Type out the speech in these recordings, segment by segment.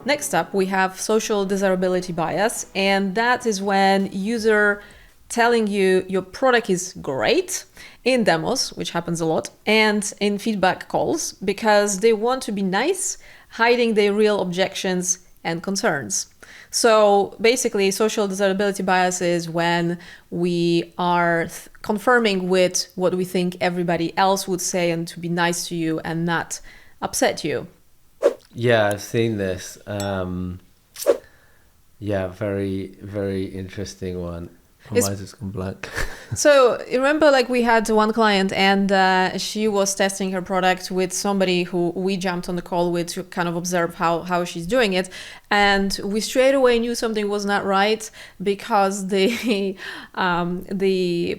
Next up, we have social desirability bias, and that is when user telling you your product is great in demos, which happens a lot, and in feedback calls because they want to be nice, hiding their real objections and concerns. So basically, social desirability bias is when we are confirming with what we think everybody else would say and to be nice to you and not upset you. Yeah, I've seen this. Yeah, very, very interesting one. Oh, mine's just gone blank. So remember, like we had one client and she was testing her product with somebody who we jumped on the call with to kind of observe how she's doing it. And we straight away knew something was not right because the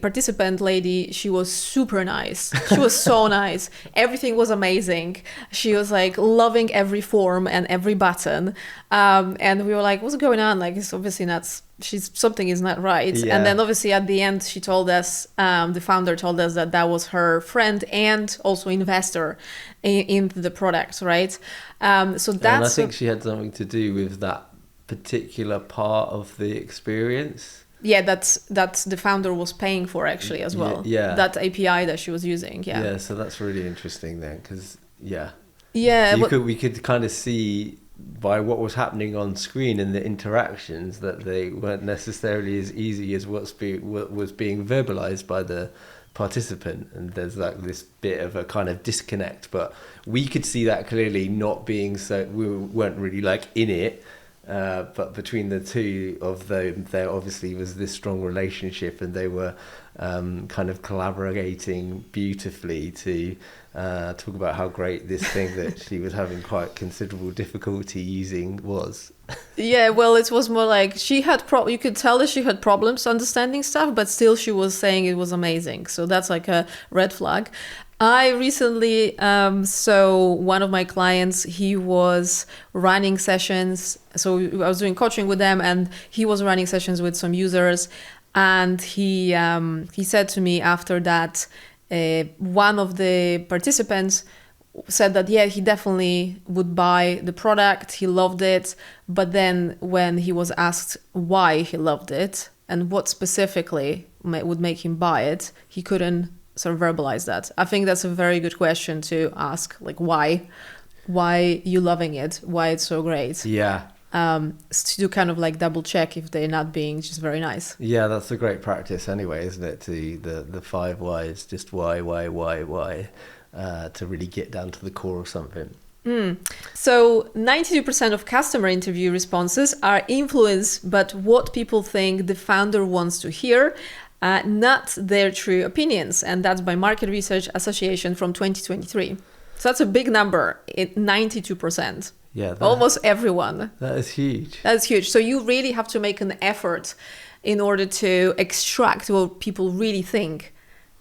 participant lady, she was super nice. She was so nice. Everything was amazing. She was like loving every form and every button. And we were like, what's going on? Like, it's obviously not... something is not right. Yeah. And then obviously at the end she told us, the founder told us that was her friend and also investor in the product, right? So that's... And I think she had something to do with that particular part of the experience. Yeah, that's the founder was paying for actually as well. Yeah. That API that she was using. Yeah. Yeah, so that's really interesting then, because Yeah. we could kind of see by what was happening on screen and the interactions that they weren't necessarily as easy as what was being verbalized by the participant, and there's like this bit of a kind of disconnect, but we could see that clearly not being so, we weren't really like in it, but between the two of them there obviously was this strong relationship, and they were kind of collaborating beautifully to talk about how great this thing that she was having quite considerable difficulty using was. Yeah, well, it was more like she had you could tell that she had problems understanding stuff, but still she was saying it was amazing. So that's like a red flag. I recently so one of my clients, he was running sessions. So I was doing coaching with them, and he was running sessions with some users, and he said to me after that, one of the participants said that, yeah, he definitely would buy the product. He loved it. But then when he was asked why he loved it and what specifically would make him buy it, he couldn't sort of verbalize that. I think that's a very good question to ask, like why you loving it, why it's so great. Yeah. To kind of like double check if they're not being just very nice. Yeah, that's a great practice anyway, isn't it? To the 5 whys, just why, to really get down to the core of something. So 92% of customer interview responses are influenced by what people think the founder wants to hear, not their true opinions. And that's by Market Research Association from 2023. So that's a big number, 92%. Yeah, almost everyone. That is huge. That's huge. So you really have to make an effort in order to extract what people really think,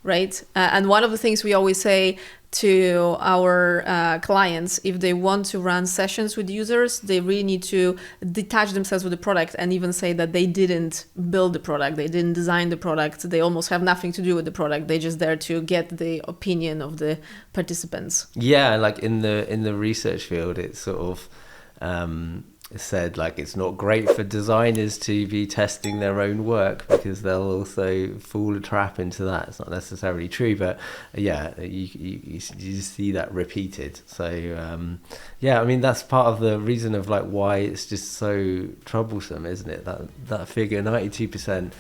right? And one of the things we always say to our clients, if they want to run sessions with users, they really need to detach themselves with the product and even say that they didn't build the product, they didn't design the product, they almost have nothing to do with the product. They're just there to get the opinion of the participants. Yeah, like in the research field, it's sort of said like it's not great for designers to be testing their own work because they'll also fall a trap into that. It's not necessarily true, but yeah, you see that repeated. So yeah, I mean that's part of the reason of like why it's just so troublesome, isn't it? That figure 92%.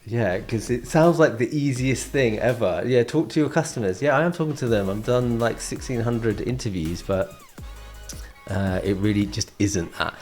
Yeah, because it sounds like the easiest thing ever. Yeah, talk to your customers. Yeah, I am talking to them. I've done like 1,600 interviews, but it really just isn't that.